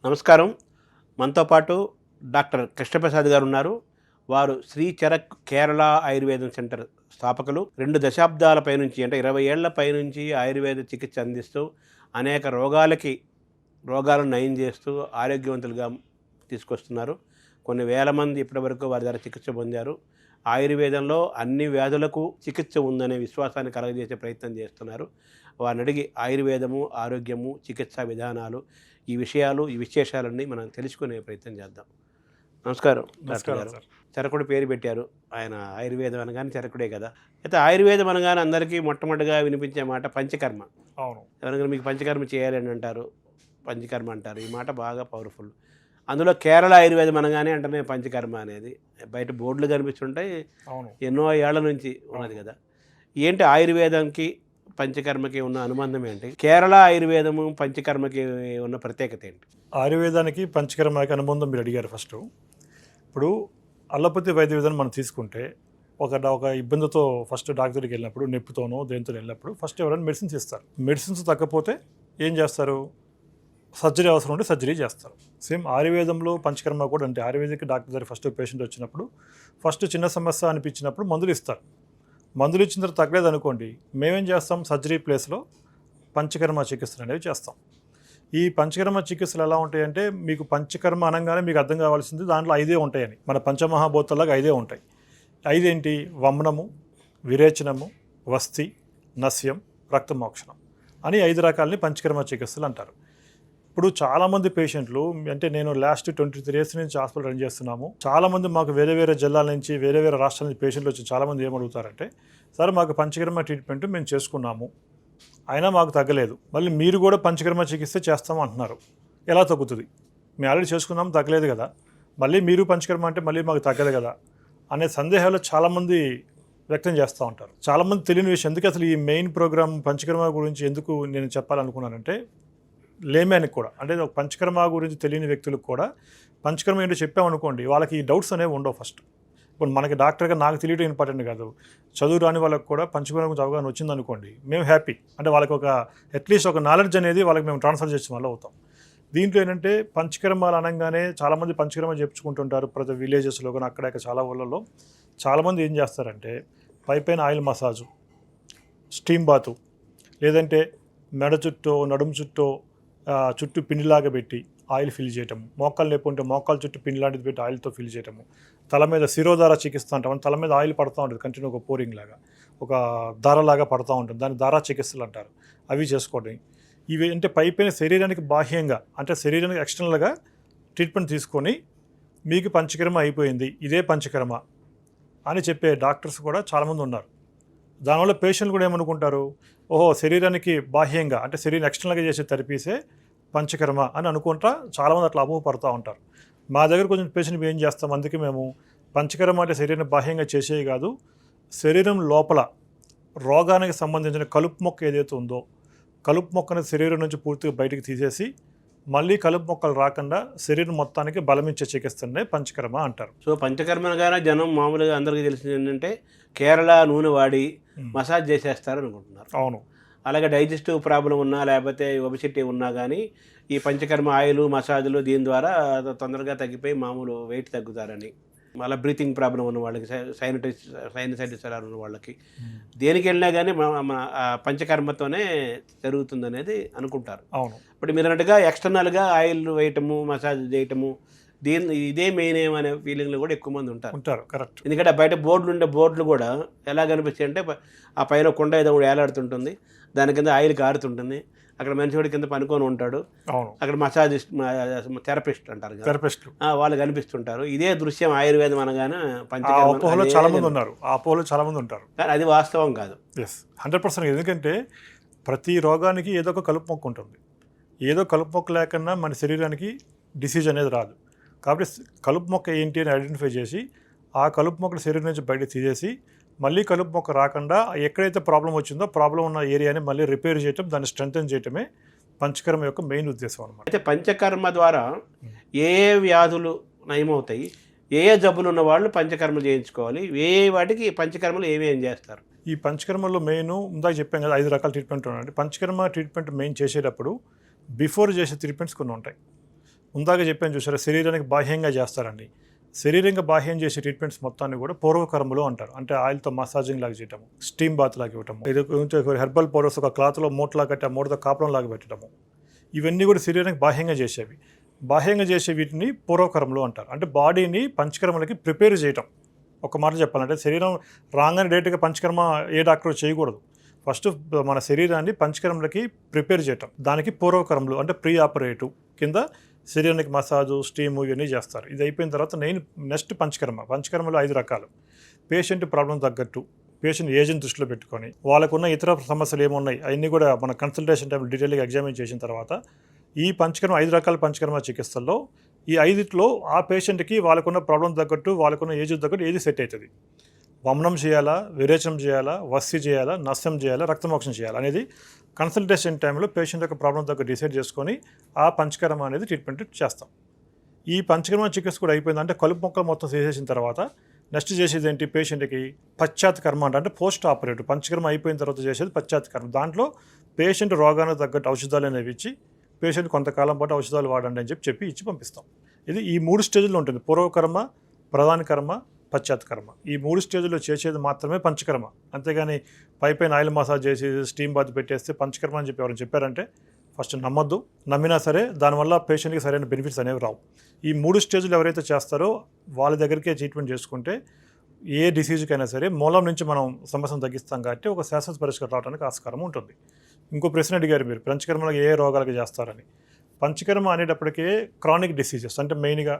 నమస్కారం. మనతో పాటు డాక్టర్ కృష్ణప్రసాద్ గారు ఉన్నారు. వారు శ్రీ చరక్ కేరళ ఆయుర్వేదం సెంటర్ స్థాపకులు. 2 దశాబ్దాల పైనుంచి అంటే 20 ఏళ్ల పైనుంచి ఆయుర్వేద చికిత్స అందిస్తూ అనేక రోగాలను నయం చేస్తూ ఆరోగ్యవంతులుగా తీసుకొస్తున్నారు. కొన్ని వేల మంది ఇప్పటివరకు వారి ద్వారా చికిత్స పొందారు. ఆయుర్వేదంలో అన్ని వ్యాధులకు చికిత్స ఉందనే విశ్వాసాన్ని కలగజేసే ప్రయత్నం చేస్తున్నారు. వారిని అడిగి ఆయుర్వేదము, ఆరోగ్యము, చికిత్సా విధానాలు, ఈ విశేషాలన్నీ మనం తెలుసుకునే ప్రయత్నం చేద్దాం. నమస్కారం డాక్టర్ గారు. చరకుడు పేరు పెట్టారు. ఆయన ఆయుర్వేదం అనగానే చరకుడే కదా. అయితే ఆయుర్వేదం అనగానే అందరికీ మొట్టమొదటిగా వినిపించే మాట పంచకర్మ. అవును. ఎవరైనా మీకు పంచకర్మ చేయాలని అంటారు, పంచకర్మ అంటారు. ఈ మాట బాగా పవర్ఫుల్. అందులో కేరళ ఆయుర్వేదం అనగానే అంటేనే పంచకర్మ అనేది బయట బోర్డులు కనిపిస్తుంటాయి. అవును. ఎన్నో ఏళ్ల నుంచి ఉన్నది కదా. ఏంటి ఆయుర్వేదంకి పంచకర్మకి ఉన్న అనుబంధం ఏంటి? కేరళ ఆయుర్వేదము పంచకర్మకి ఉన్న ప్రత్యేకత ఏంటి? ఆయుర్వేదానికి పంచకర్మకి అనుబంధం మీరు అడిగారు. ఫస్ట్ ఇప్పుడు అల్లోపతి వైద్య విధానం మనం తీసుకుంటే ఒక ఇబ్బందితో ఫస్ట్ డాక్టర్కి వెళ్ళినప్పుడు, నొప్పితోనో దేనితో వెళ్ళినప్పుడు ఫస్ట్ ఎవరైనా మెడిసిన్స్ ఇస్తారు. మెడిసిన్స్ తగ్గకపోతే ఏం చేస్తారు? సర్జరీ అవసరం ఉంటే సర్జరీ చేస్తారు. సేమ్ ఆయుర్వేదంలో పంచకర్మ కూడా అంటే ఆయుర్వేదిక్ డాక్టర్ దగ్గర ఫస్ట్ పేషెంట్ వచ్చినప్పుడు ఫస్ట్ చిన్న సమస్య అనిపించినప్పుడు మందులు ఇస్తారు. మందులు ఇచ్చిన తర్వాత తగ్గలేదు అనుకోండి, మేమేం చేస్తాం? సర్జరీ ప్లేస్లో పంచకర్మ చికిత్సలు అనేవి చేస్తాం. ఈ పంచకర్మ చికిత్సలు ఎలా ఉంటాయంటే, మీకు పంచకర్మ అనగానే మీకు అర్థం కావాల్సింది దాంట్లో 5 ఉంటాయని. మన పంచమహాభూతాలాగా 5 ఉంటాయి. 5 ఏంటి? వమనము, విరేచనము, వస్తి, నస్యం, రక్తమోక్షణం అని 5 రకాలని పంచకర్మ చికిత్సలు అంటారు. ఇప్పుడు చాలామంది పేషెంట్లు అంటే నేను లాస్ట్ 23 ఇయర్స్ నుంచి హాస్పిటల్ రన్ చేస్తున్నాము. చాలామంది మాకు వేరే వేరే జిల్లాల నుంచి వేరే రాష్ట్రాల నుంచి పేషెంట్లు వచ్చి చాలామంది ఏమడుగుతారంటే, సార్ మాకు పంచకర్మ ట్రీట్మెంట్ మేము చేసుకున్నాము, అయినా మాకు తగ్గలేదు, మళ్ళీ మీరు కూడా పంచకర్మ చికిత్స చేస్తాము అంటున్నారు. ఎలా తగ్గుతుంది? మేము ఆల్రెడీ చేసుకున్నాము, తగ్గలేదు కదా, మళ్ళీ మీరు పంచకర్మ అంటే మళ్ళీ మాకు తగ్గదు కదా అనే సందేహాలు చాలామంది వ్యక్తం చేస్తూ ఉంటారు. చాలామంది తెలియని విషయం. ఎందుకు అసలు ఈ మెయిన్ ప్రోగ్రామ్ పంచకర్మ గురించి ఎందుకు నేను చెప్పాలనుకున్నానంటే, లేమ్యానికి కూడా అంటే ఒక పంచకర్మ గురించి తెలియని వ్యక్తులకు కూడా పంచకర్మ ఏంటో చెప్పామనుకోండి, వాళ్ళకి ఈ డౌట్స్ అనేవి ఉండవు. ఫస్ట్ ఇప్పుడు మనకి డాక్టర్గా నాకు తెలియడం ఇంపార్టెంట్ కాదు, చదువు రాని వాళ్ళకి కూడా పంచకర్మ గురించి అవగాహన వచ్చిందనుకోండి, మేము హ్యాపీ. అంటే వాళ్ళకి ఒక అట్లీస్ట్ ఒక నాలెడ్జ్ అనేది వాళ్ళకి మేము ట్రాన్స్ఫర్ చేసిన వాళ్ళు అవుతాం. దీంట్లో ఏంటంటే పంచకర్మలు అనగానే చాలామంది పంచకర్మ చెప్పుకుంటుంటారు. ప్రతి విలేజెస్లో కానీ అక్కడ చాలా ఊళ్ళలో చాలామంది ఏం చేస్తారంటే, పైపైన ఆయిల్ మసాజు, స్టీమ్ బాతు, లేదంటే మెడ చుట్టూ నడుము చుట్టూ పిండిలాగా పెట్టి ఆయిల్ ఫిల్ చేయటము, మోకాలు నొప్పి ఉంటే మోకాలు చుట్టూ పిండి లాంటిది పెట్టి ఆయిల్తో ఫిల్ చేయటము, తల మీద శిరోధార చికిత్స అంటాం, తల మీద ఆయిల్ పడుతూ ఉంటుంది కంటిన్యూ, ఒక పోరింగ్ లాగా ఒక దారలాగా పడుతూ ఉంటుంది, దాన్ని దారా చికిత్సలు అంటారు. అవి చేసుకోవడం. ఇవి అంటే పైపైన శరీరానికి బాహ్యంగా అంటే శరీరానికి ఎక్స్టర్నల్గా ట్రీట్మెంట్ తీసుకొని మీకు పంచకర్మ అయిపోయింది, ఇదే పంచకర్మ అని చెప్పే డాక్టర్స్ కూడా చాలామంది ఉన్నారు. దానివల్ల పేషెంట్లు కూడా ఏమనుకుంటారు, ఓహో శరీరానికి బాహ్యంగా అంటే శరీరం ఎక్స్టర్నల్గా చేసే థెరపీసే పంచకర్మ అని అనుకుంటా చాలామంది అట్లా అపోహపడుతూ ఉంటారు. మా దగ్గర కొంచెం పేషెంట్ ఏం చేస్తాం, అందుకే మేము పంచకర్మ అంటే శరీరం బాహ్యంగా చేసేవి కాదు, శరీరం లోపల రోగానికి సంబంధించిన కలుపు మొక్క ఏదైతే ఉందో కలుపు మొక్కని శరీరం నుంచి పూర్తిగా బయటికి తీసేసి మళ్ళీ కలుపు మొక్కలు రాకుండా శరీరం మొత్తానికి బలమిచ్చే చికిత్సనే పంచకర్మ అంటారు. సో పంచకర్మగానే జనం మామూలుగా అందరికీ తెలిసింది ఏంటంటే కేరళ నూనె వాడి మసాజ్ చేసేస్తారు అనుకుంటున్నారు. అవును. అలాగే డైజెస్టివ్ ప్రాబ్లం ఉన్నా లేకపోతే ఒబిసిటీ ఉన్నా కానీ ఈ పంచకర్మ ఆయిల్ మసాజులు దీని ద్వారా తొందరగా తగ్గిపోయి మామూలు వెయిట్ తగ్గుతారని, మళ్ళీ బ్రీతింగ్ ప్రాబ్లం ఉన్న వాళ్ళకి, సైనసైటిస్ ఉన్న వాళ్ళకి, దేనికి వెళ్ళినా కానీ పంచకర్మతోనే జరుగుతుంది అనేది అనుకుంటారు. అవును. ఇప్పుడు మీరు అన్నట్టుగా ఎక్స్టర్నల్గా ఆయిల్ వేయటము, మసాజ్ చేయటము, ఇదే మెయిన్ ఏమనే ఫీలింగ్లో కూడా ఎక్కువ మంది ఉంటారు. కరెక్ట్. ఎందుకంటే బయట బోర్డులు కూడా ఎలా కనిపిస్తాయి అంటే, ఆ పైన కొండ ఏదో కూడా ఏలాడుతుంటుంది, దాని కింద ఆయిల్ కారుతుంటుంది, అక్కడ మనిషి కింద పనుకొని ఉంటాడు, అక్కడ థెరపిస్ట్ అంటారు కదా, వాళ్ళు కనిపిస్తుంటారు. ఇదే దృశ్యం ఆయుర్వేదం అనగానే పంచకర్మ చాలా మంది ఉంటారు. కానీ అది వాస్తవం కాదు. 100%. ఎందుకంటే ప్రతి రోగానికి ఏదో ఒక కలుపు మొక్క ఉంటుంది. ఏదో కలుపు మొక్క లేకుండా మన శరీరానికి డిసీజ్ అనేది రాదు. కాబట్టి కలుపు మొక్క ఏంటి అని ఐడెంటిఫై చేసి ఆ కలుపు మొక్కల శరీరం నుంచి బయట తీసేసి మళ్ళీ కలుపు మొక్క రాకుండా ఎక్కడైతే ప్రాబ్లం వచ్చిందో ప్రాబ్లం ఉన్న ఏరియాని మళ్ళీ రిపేర్ చేయటం, దాన్ని స్ట్రెంథెన్ చేయటమే పంచకర్మ యొక్క మెయిన్ ఉద్దేశం అన్నమాట. అయితే పంచకర్మ ద్వారా ఏ వ్యాధులు నయమవుతాయి, ఏ జబ్బులు ఉన్న వాళ్ళు పంచకర్మ చేయించుకోవాలి, వాటికి పంచకర్మలు ఏం చేస్తారు? ఈ పంచకర్మలో మెయిన్ ఇందాక చెప్పాం కదా, 5 రకాల ట్రీట్మెంట్ ఉన్నాయండి. పంచకర్మ ట్రీట్మెంట్ మెయిన్ చేసేటప్పుడు బిఫోర్ చేసే ట్రీట్మెంట్స్ కొన్ని ఉంటాయి. ముందాగా చెప్పాను చూసారా, శరీరానికి బాహ్యంగా చేస్తారండి. శరీరంగా బాహ్యం చేసే ట్రీట్మెంట్స్ మొత్తాన్ని కూడా పూర్వకర్మలు అంటారు. అంటే ఆయిల్తో మసాజింగ్ లాగా చేయటము, స్టీమ్ బాత్ లాగా ఇవ్వటము, ఇది హెర్బల్ పౌడర్స్ ఒక క్లాత్లో మూటలా కట్టి ఆ మూటతో కాపడం లాగా పెట్టడము, ఇవన్నీ కూడా శరీరానికి బాహ్యంగా చేసేవి. బాహ్యంగా చేసే వీటిని పూర్వకర్మలు అంటారు. అంటే బాడీని పంచకర్మలకి ప్రిపేర్ చేయటం. ఒక మాట చెప్పాలంటే శరీరం రాగానే డైరెక్ట్గా పంచకర్మ ఏ డాక్టర్ చేయకూడదు. ఫస్ట్ మన శరీరాన్ని పంచకర్మలకి ప్రిపేర్ చేయటం, దానికి పూర్వకర్మలు అంటే ప్రీ ఆపరేటివ్ కింద శరీరానికి మసాజు, స్టీము ఇవన్నీ చేస్తారు. ఇది అయిపోయిన తర్వాత నెక్స్ట్ పంచకర్మలు 5 రకాలు. పేషెంట్ ప్రాబ్లం తగ్గట్టు పేషెంట్ ఏజ్ని దృష్టిలో పెట్టుకొని వాళ్ళకున్న ఇతర సమస్యలు ఏమున్నాయి అవన్నీ కూడా మన కన్సల్టేషన్ టైంలో డీటెయిల్గా ఎగ్జామిన్ చేసిన తర్వాత ఈ 5 రకాల పంచకర్మ చికిత్సల్లో ఈ 5లో ఆ పేషెంట్కి వాళ్ళకున్న ప్రాబ్లం తగ్గట్టు వాళ్ళకున్న ఏజ్ తగ్గట్టు ఏది సెట్ అవుతుంది. వమనం చేయాలా, విరేచనం చేయాలా, వస్సి చేయాలా, నస్యం చేయాలా, రక్తమోక్షం చేయాలా అనేది కన్సల్టేషన్ టైంలో పేషెంట్ యొక్క ప్రాబ్లం తగ్గట్టు డిసైడ్ చేసుకొని ఆ పంచకర్మ అనేది ట్రీట్మెంట్ చేస్తాం. ఈ పంచకర్మ చికిత్స కూడా అయిపోయిందంటే కలుపు మొక్కలు మొత్తం చేసేసిన తర్వాత నెక్స్ట్ చేసేది ఏంటి, పేషెంట్కి పశ్చాత్కర్మ అంటే పోస్ట్ ఆపరేటివ్. పంచకర్మ అయిపోయిన తర్వాత చేసేది పశ్చాత్కర్మ. దాంట్లో పేషెంట్ రోగానికి తగ్గట్టు ఔషధాలు అనేవి ఇచ్చి పేషెంట్ కొంతకాలం పాటు ఔషధాలు వాడండి అని చెప్పి ఇచ్చి పంపిస్తాం. ఇది ఈ 3 స్టేజ్లో ఉంటుంది. పూర్వకర్మ, ప్రధాన కర్మ, పశ్చాత్కర్మ. ఈ 3 స్టేజ్లో చేసేది మాత్రమే పంచకర్మ. అంతేగాని పైపైన ఆయిల్ మసాజ్ చేసి స్టీమ్ బాత్ పెట్టేస్తే పంచకర్మ అని చెప్పి ఎవరైనా చెప్పారంటే ఫస్ట్ నమ్మొద్దు. నమ్మినా సరే దానివల్ల పేషెంట్కి సరైన బెనిఫిట్స్ అనేవి రావు. ఈ 3 స్టేజ్లు ఎవరైతే చేస్తారో వాళ్ళ దగ్గరికే ట్రీట్మెంట్ చేసుకుంటే ఏ డిసీజ్కైనా సరే మూలం నుంచి మనం సమస్యను తగ్గిస్తాం కాబట్టి ఒక శాశ్వత పరిష్కారం రావడానికి ఆస్కారం ఉంటుంది. ఇంకో ప్రశ్న అడిగారు మీరు, పంచకర్మలో ఏ రోగాలకు చేస్తారని. పంచకర్మ అనేటప్పటికే క్రానిక్ డిసీజెస్ అంటే మెయిన్గా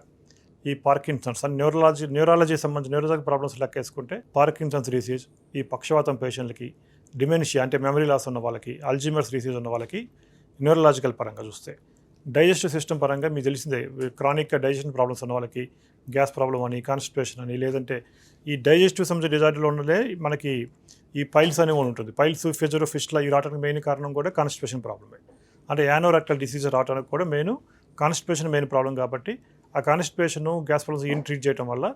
ఈ పార్కిన్సన్స్ అండ్ న్యూరాలజీ సంబంధించిన న్యూరాలజీ ప్రాబ్లమ్స్ లెక్క వేసుకుంటే పార్కిన్సన్స్ డిసీజ్, ఈ పక్షవాతం పేషెంట్లకి, డిమెన్షియా అంటే మెమరీ లాస్ ఉన్న వాళ్ళకి, అల్జీమర్స్ డిసీజ్ ఉన్న వాళ్ళకి న్యూరలాజికల్ పరంగా చూస్తే, డైజెస్టివ్ సిస్టమ్ పరంగా మీకు తెలిసిందే క్రానిక్ డైజెషన్ ప్రాబ్లమ్స్ ఉన్న వాళ్ళకి గ్యాస్ ప్రాబ్లం అని, కాన్స్టిపేషన్ అని, లేదంటే ఈ డైజెస్టివ్ సంబంధించిన డిజార్డర్లో ఉన్నదే మనకి ఈ పైల్స్ అనేవి ఉంటుంది. పైల్స్, ఫిజర్, ఫిస్టులా ఈ రావడానికి మెయిన్ కారణం కూడా కాన్స్టిపేషన్ ప్రాబ్లమే. అంటే యానోరెక్టల్ డిసీజ్ రావడానికి కూడా కాన్స్టిపేషన్ మెయిన్ ప్రాబ్లం. కాబట్టి ఆ కాన్స్టిపేషన్, గ్యాస్ ప్రాబ్లమ్స్ ఏం ట్రీట్ చేయడం వల్ల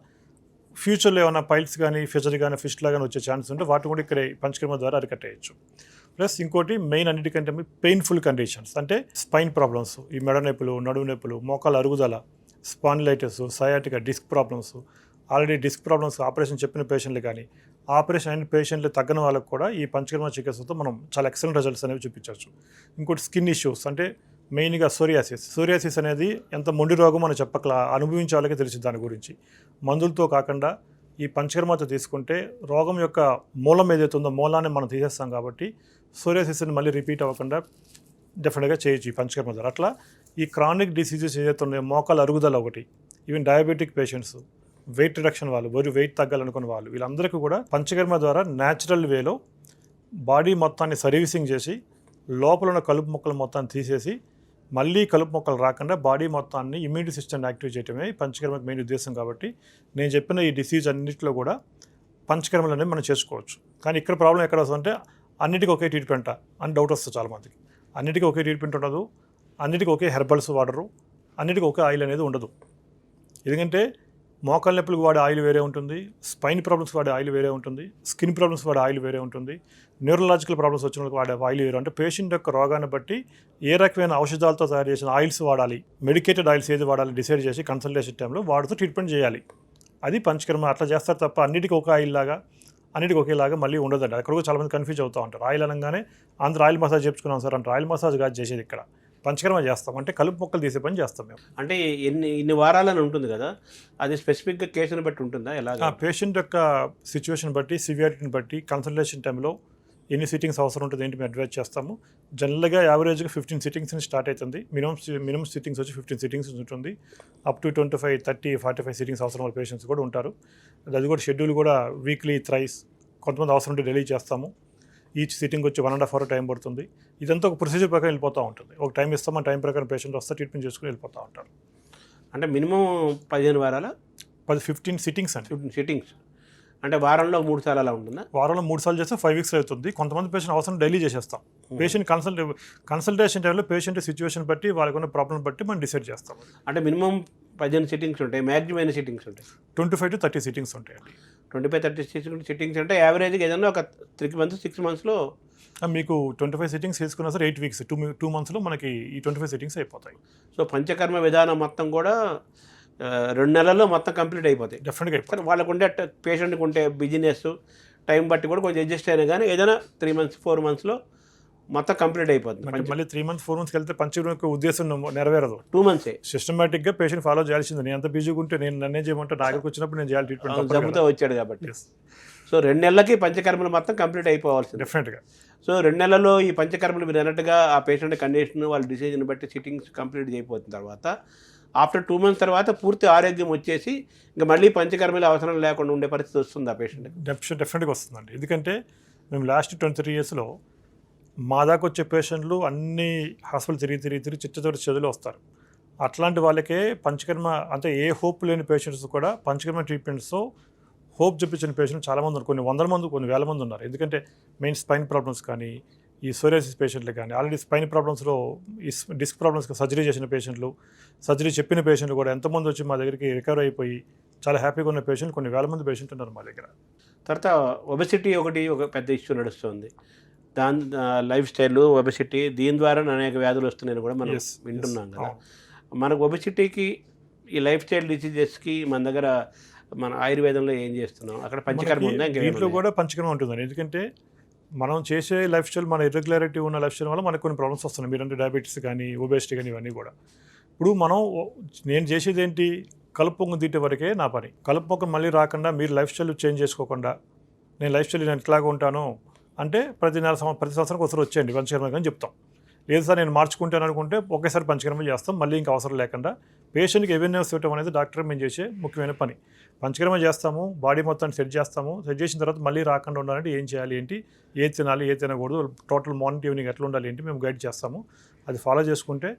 ఫ్యూచర్లో ఏమైనా పైల్స్ కానీ, ఫిజర్ కానీ, ఫిస్టులా కానీ వచ్చే ఛాన్స్ ఉంటే వాటిని కూడా ఇక్కడ పంచకర్మ ద్వారా అరికట్టేయచ్చు. ప్లస్ ఇంకోటి మెయిన్ అన్నిటికంటే పెయిన్ఫుల్ కండిషన్స్ అంటే స్పైన్ ప్రాబ్లమ్స్, ఈ మెడ నొప్పులు, నడుము నొప్పులు, మోకాల అరుగుదల, spondylitis, sciatica, disc problems, already disc problems operation చెప్పిన పేషెంట్లు కానీ ఆపరేషన్ అయిన పేషెంట్లు తగ్గని వాళ్ళకు కూడా ఈ పంచకర్మ చికిత్సతో మనం చాలా ఎక్సలెంట్ రిజల్ట్స్ అనేవి చూపించవచ్చు. ఇంకోటి స్కిన్ ఇష్యూస్ అంటే మెయిన్గా సోరియాసిస్ అనేది ఎంత మొండి రోగం అని చెప్పకలా, అనుభవించే వాళ్ళకే తెలిసి దాని గురించి. మందులతో కాకుండా ఈ పంచకర్మతో తీసుకుంటే రోగం యొక్క మూలం ఏదైతే ఉందో మూలాన్ని మనం తీసేస్తాం. కాబట్టి సోరియాసిస్ని మళ్ళీ రిపీట్ అవ్వకుండా డెఫినెట్గా చేయొచ్చు ఈ పంచకర్మ ద్వారా. అట్లా ఈ క్రానిక్ డిసీజెస్ ఏదైతే ఉన్నాయో, మోకాల అరుగుదల ఒకటి, even diabetic patients, weight reduction వాళ్ళు, వెయిట్ తగ్గాలనుకున్న వాళ్ళు, వీళ్ళందరికీ కూడా పంచకర్మ ద్వారా న్యాచురల్ వేలో బాడీ మొత్తాన్ని సర్వీసింగ్ చేసి లోపల ఉన్న కలుపు మొక్కలు మొత్తాన్ని తీసేసి మళ్ళీ కలుపు మొక్కలు రాకుండా బాడీ మొత్తాన్ని ఇమ్యూనిటీ సిస్టమ్ని యాక్టివ్ చేయడమే పంచకర్మకి మెయిన్ ఉద్దేశం. కాబట్టి నేను చెప్పిన ఈ డిసీజ్ అన్నింటిలో కూడా పంచకర్మలు అనేవి మనం చేసుకోవచ్చు. కానీ ఇక్కడ ప్రాబ్లం ఎక్కడ వస్తుందంటే అన్నిటికీ ఒకే ట్రీట్మెంట్ అని డౌట్ వస్తుంది చాలామందికి. అన్నిటికీ ఒకే ట్రీట్మెంట్ ఉండదు, అన్నిటికీ ఒకే హెర్బల్స్ వాడరు, అన్నిటికీ ఒకే ఆయిల్ అనేది ఉండదు. ఎందుకంటే మోకాళ్ళ నొప్పులకు వాడే ఆయిల్ వేరే ఉంటుంది, స్పైన్ ప్రాబ్లమ్స్ వాడే ఆయిల్ వేరే ఉంటుంది, స్కిన్ ప్రాబ్లమ్స్ వాడే ఆయిల్ వేరే ఉంటుంది, న్యూరలాజికల్ ప్రాబ్లమ్స్ వచ్చిన వాళ్ళకి వాడే ఆయిల్ వేరే. అంటే పేషెంట్ యొక్క రోగాన్ని బట్టి ఏ రకమైన ఔషధాలతో తయారు చేసిన ఆయిల్స్ వాడాలి, మెడికేటెడ్ ఆయిల్స్ ఏది వాడాలి డిసైడ్ చేసి కన్సల్టేషన్ టైంలో వాడుతూ ట్రీట్మెంట్ చేయాలి. అది పంచకర్మ. అట్లా చేస్తారు తప్ప అన్నిటికీ ఒక ఆయిల్ లాగా అన్నిటికీ ఒకేలాగా మళ్ళీ ఉండదండి. అక్కడ కూడా చాలామంది కన్ఫ్యూజ్ అవుతూ ఉంటారు. ఆయిల్ అనగానే అందరూ ఆయిల్ మసాజ్ చెప్పుకున్నాం సార్ అంటే ఆయిల్ మసాజ్ కాదు చేసేది, ఇక్కడ పంచకర్మ చేస్తాం. అంటే కలుపు మొక్కలు తీసే పని చేస్తాం మేము. అంటే ఇన్ని వారాలని ఉంటుంది కదా, అది స్పెసిఫిక్గా కేసుని బట్టి ఉంటుందా? ఎలా పేషెంట్ యొక్క సిచ్యువేషన్ బట్టి, సివియారిటీని బట్టి కన్సల్టేషన్ టైంలో ఎన్ని సిట్టింగ్స్ అవసరం ఉంటుంది ఏంటి మేము అడ్వైజ్ చేస్తాము. జనరల్గా యావరేజ్గా 15 సిట్టింగ్స్ నుంచి స్టార్ట్ అవుతుంది. మినిమం సిట్టింగ్స్ వచ్చి 15 సిట్టింగ్స్ ఉంటుంది. అప్ టు 25, 30, 45 సిట్టింగ్స్ అవసరం వాళ్ళ పేషెంట్స్ కూడా ఉంటారు. అది కూడా షెడ్యూల్ కూడా వీక్లీ థ్రైస్, కొంతమంది అవసరం ఉంటే డైలీ చేస్తాము. ఈచ్ సిట్టింగ్ వచ్చి 1.5 hour టైం పడుతుంది. ఇదంతా ఒక ప్రొసీజర్ ప్రకారం వెళ్ళిపోతూ ఉంటుంది. ఒక టైం ఇస్తాం, ఆ టైం ప్రకారం పేషెంట్ వస్తే ట్రీట్మెంట్ చేసుకుని వెళ్ళిపోతూ ఉంటారు. అంటే మినిమం 15 వారాల 15 సిట్టింగ్స్ అండి. 15 సిట్టింగ్స్ అంటే వారంలో 3 సార్లు అలా ఉంటుందా? వారంలో 3 సార్లు చేస్తే 5 weeks అవుతుంది. కొంతమంది పేషెంట్ అవసరం డైలీ చేసేస్తాం. పేషెంట్ కన్సల్టేషన్ టైంలో పేషెంట్ సిచ్యువేషన్ బట్టి వాళ్ళకున్న ప్రాబ్లం బట్టి మనం డిసైడ్ చేస్తాం. అంటే మినిమం 15 సిట్టింగ్స్ ఉంటాయి, మ్యాక్సిమం ఎన్ని సిట్టింగ్స్ ఉంటాయి? 25 to 30 సిట్టింగ్స్ ఉంటాయండి. 25-30 సిట్టింగ్స్ అంటే యావరేజ్గా ఏదైనా ఒక 3 months 6 monthsలో మీకు 25 సిట్టింగ్స్ తీసుకున్నా సరే 8 weeks 2 monthsలో మనకి ఈ 25 సిట్టింగ్స్ అయిపోతాయి. సో పంచకర్మ విధానం మొత్తం కూడా 2 నెలల్లో మొత్తం కంప్లీట్ అయిపోతాయి. డెఫినెట్గా అయిపోతాయి. సరే వాళ్ళకు ఉండే పేషెంట్కి ఉంటే బిజినెస్ టైం బట్టి కూడా కొంచెం అడ్జస్ట్ అయినా కానీ ఏదైనా 3 months 4 monthsలో మొత్తం కంప్లీట్ అయిపోతుంది. అంటే మళ్ళీ 3 months 4 months వెళ్తే పంచకర్మ యొక్క ఉద్దేశం నెరవేరదు. 2 months సిస్టమేటిక్గా పేషెంట్ ఫాలో చేయాల్సింది. నేను ఎంత బిజీగా ఉంటే నేను నన్నే చేయమంటే నా దగ్గరకు వచ్చినప్పుడు నేను చేయాలి ట్రీట్మెంట్. జబ్బుతో వచ్చాడు కాబట్టి. సో 2 నెలలకి పంచకర్మలు మొత్తం కంప్లీట్ అయిపోవాల్సింది. డెఫినెట్గా. సో 2 నెలల్లో ఈ పంచకర్మలు మీరు అన్నట్టుగా ఆ పేషెంట్ కండిషన్ వాళ్ళ డిసీజ్ని బట్టి సిట్టింగ్స్ కంప్లీట్ అయిపోతున్న తర్వాత ఆఫ్టర్ 2 months తర్వాత పూర్తి ఆరోగ్యం వచ్చేసి ఇంకా మళ్ళీ పంచకర్మలు అవసరం లేకుండా ఉండే పరిస్థితి వస్తుంది ఆ పేషెంట్. డెఫినెట్గా వస్తుందండి. ఎందుకంటే మేము లాస్ట్ 23 yearsలో మా దాకా వచ్చే పేషెంట్లు అన్ని హాస్పిటల్ తిరిగి చిత్తతోటి చదువులు వస్తారు. అట్లాంటి వాళ్ళకే పంచకర్మ అంటే ఏ హోప్ లేని పేషెంట్స్ కూడా పంచకర్మ ట్రీట్మెంట్స్తో హోప్ చూపించిన పేషెంట్లు చాలామంది ఉన్నారు. కొన్ని 100 మంది కొన్ని 1000 మంది ఉన్నారు. ఎందుకంటే మెయిన్ స్పైన్ ప్రాబ్లమ్స్ కానీ ఈ సోరియాసిస్ పేషెంట్లు కానీ ఆల్రెడీ స్పైన్ ప్రాబ్లమ్స్లో ఈ డిస్క్ ప్రాబ్లమ్స్కి సర్జరీ చేసిన పేషెంట్లు, సర్జరీ చెప్పిన పేషెంట్లు కూడా ఎంతమంది వచ్చి మా దగ్గరికి రికవర్ అయిపోయి చాలా హ్యాపీగా ఉన్న పేషెంట్లు కొన్ని 1000 మంది పేషెంట్లు ఉన్నారు మా దగ్గర. తర్వాత ఒబెసిటీ ఒక పెద్ద ఇష్యూ నడుస్తుంది. దాని లైఫ్ స్టైల్ ఒబెసిటీ దీని ద్వారా అనేక వ్యాధులు వస్తున్నాయని కూడా మనం వింటున్నాం కదా. మనకు ఒబెసిటీకి ఈ లైఫ్ స్టైల్ డిసీజెస్కి మన దగ్గర మన ఆయుర్వేదంలో ఏం చేస్తున్నాం? అక్కడ పంచకర్మ ఉందా? దీంట్లో కూడా పంచకర్మ ఉంటుందండి. ఎందుకంటే మనం చేసే లైఫ్ స్టైల్ మన ఇర్రెగ్యులారిటీ ఉన్న లైఫ్ స్టైల్ వల్ల మనకు కొన్ని ప్రాబ్లమ్స్ వస్తున్నాయి. మీరంటే డయాబెటీస్ కానీ ఒబెసిటీ కానీ ఇవన్నీ కూడా. ఇప్పుడు నేను చేసేది ఏంటి, కలుపు పొంగు తీటే వరకే నా పని. కలుపు పొంగు మళ్ళీ రాకుండా మీరు లైఫ్ స్టైల్ చేంజ్ చేసుకోకుండా నేను లైఫ్ స్టైల్ నేను ఎట్లాగా ఉంటాను అంటే ప్రతి సంవత్సరానికి ఒకసారి వచ్చేయండి పంచకర్మ అని చెప్తాం. లేదు సార్ నేను మార్చుకుంటాను అనుకుంటే ఒకేసారి పంచకర్మ చేస్తాం. మళ్ళీ ఇంకా అవసరం లేకుండా పేషెంట్కి అవేర్నెస్ ఇవ్వడం అనేది డాక్టర్ మేము చేసే ముఖ్యమైన పని. పంచకర్మ చేస్తాము, బాడీ మొత్తాన్ని సెట్ చేస్తాము. సెట్ చేసిన తర్వాత మళ్ళీ రాకుండా ఉండాలంటే ఏం చేయాలి ఏంటి, ఏ తినాలి ఏ తినకూడదు, టోటల్ మార్నింగ్ ఈవినింగ్ ఎట్లా ఉండాలి ఏంటి మేము గైడ్ చేస్తాము. అది ఫాలో చేసుకుంటే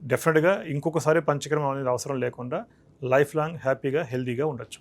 డెఫినెట్గా ఇంకొకసారి పంచకర్మ అనేది అవసరం లేకుండా లైఫ్ లాంగ్ హ్యాపీగా హెల్తీగా ఉండొచ్చు.